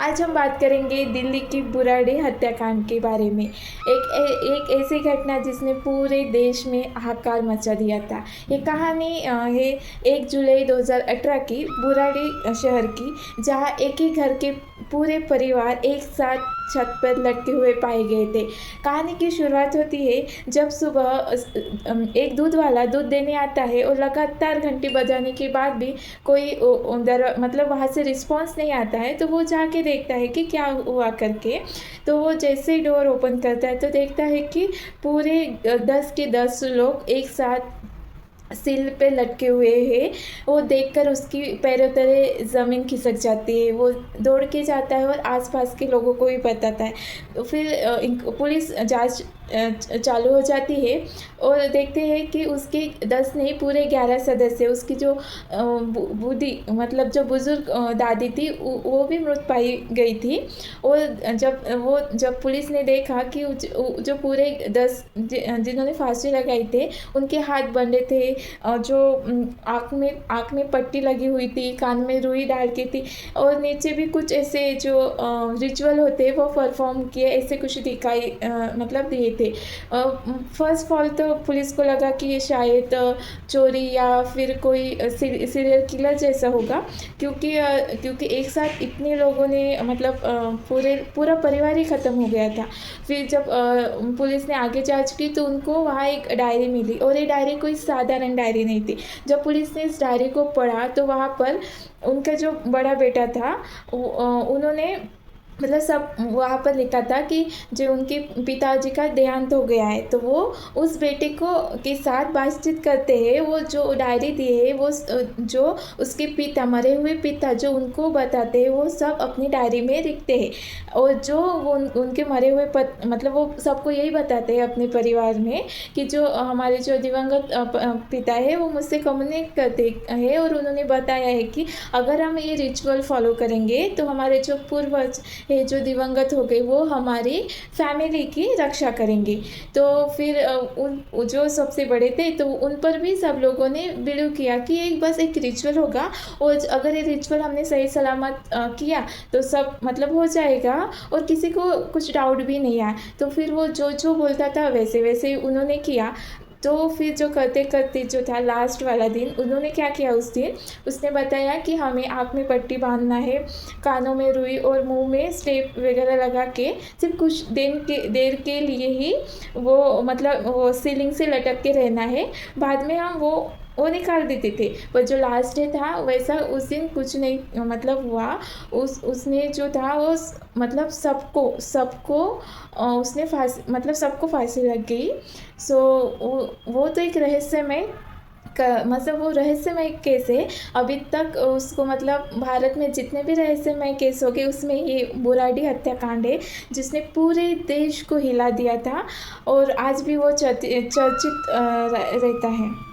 आज हम बात करेंगे दिल्ली की बुराड़ी हत्याकांड के बारे में। एक ऐसी घटना जिसने पूरे देश में हाहाकार मचा दिया था। ये कहानी है 1 जुलाई 2018 की बुराड़ी शहर की, जहाँ एक ही घर के पूरे परिवार एक साथ छत पर लटके हुए पाए गए थे। कहानी की शुरुआत होती है जब सुबह एक दूध वाला दूध देने आता है और लगातार घंटी बजाने के बाद भी कोई मतलब वहाँ से रिस्पॉन्स नहीं आता है, तो वो जाके देखता है कि क्या हुआ करके। तो वो जैसे ही डोर ओपन करता है तो देखता है कि पूरे 10 के 10 लोग एक साथ सिल पे लटके हुए हैं। वो देखकर उसकी पैरों तले ज़मीन खिसक जाती है। वो दौड़ के जाता है और आसपास के लोगों को भी बताता है। तो फिर पुलिस जांच चालू हो जाती है और देखते हैं कि उसके 10 नहीं पूरे 11 सदस्य, उसकी जो बूढ़ी मतलब जो बुज़ुर्ग दादी थी वो भी मृत पाई गई थी। और जब पुलिस ने देखा कि जो पूरे 10 जिन्होंने फांसी लगाई थे उनके हाथ बंधे थे, जो आँख में पट्टी लगी हुई थी, कान में रुई डाल के थी और नीचे भी कुछ ऐसे जो रिचुअल होते हैं वो परफॉर्म किए, ऐसे कुछ दिखाई मतलब दिए थे। फर्स्ट ऑफ ऑल तो पुलिस को लगा कि ये शायद चोरी या फिर कोई सीरियल किलर जैसा होगा, क्योंकि एक साथ इतने लोगों ने मतलब पूरा परिवार ही ख़त्म हो गया था। फिर जब पुलिस ने आगे जांच की तो उनको वहाँ एक डायरी मिली और ये डायरी कोई साधारण डायरी नहीं थी। जब पुलिस ने इस डायरी को पढ़ा तो वहाँ पर उनका जो बड़ा बेटा था उन्होंने मतलब सब वहाँ पर लिखा था कि जो उनके पिताजी का देहांत हो गया है, तो वो उस बेटे को के साथ बातचीत करते हैं। वो जो डायरी दी है वो जो उसके पिता, मरे हुए पिता जो उनको बताते हैं वो सब अपनी डायरी में लिखते हैं। और जो वो उनके मरे हुए मतलब वो सबको यही बताते हैं अपने परिवार में कि जो हमारे जो दिवंगत पिता है वो मुझसे कम्युनिकेट करते हैं और उन्होंने बताया है कि अगर हम ये रिचुअल फॉलो करेंगे तो हमारे जो पूर्वज है जो दिवंगत हो गए वो हमारी फैमिली की रक्षा करेंगे। तो फिर उन जो सबसे बड़े थे तो उन पर भी सब लोगों ने बिलीव किया कि ये बस एक रिचुअल होगा और अगर ये रिचुअल हमने सही सलामत किया तो सब मतलब हो जाएगा और किसी को कुछ डाउट भी नहीं आया। तो फिर वो जो बोलता था वैसे वैसे उन्होंने किया। तो फिर जो करते करते जो था लास्ट वाला दिन उन्होंने क्या किया, उस दिन उसने बताया कि हमें आँख में पट्टी बांधना है, कानों में रुई और मुंह में स्टेप वगैरह लगा के सिर्फ कुछ देर के लिए ही वो मतलब वो सीलिंग से लटक के रहना है। बाद में हम वो निकाल देते थे। पर जो लास्ट डे था वैसा उस दिन कुछ नहीं मतलब हुआ। उसने जो था वो मतलब सबको सबको उसने फांसी मतलब सबको फांसी लग गई। सो वो तो एक रहस्यमय मतलब वो रहस्यमय केस है। अभी तक उसको मतलब भारत में जितने भी रहस्यमय केस हो गए उसमें ये बुराड़ी हत्याकांड है जिसने पूरे देश को हिला दिया था और आज भी वो चर्चित रहता है।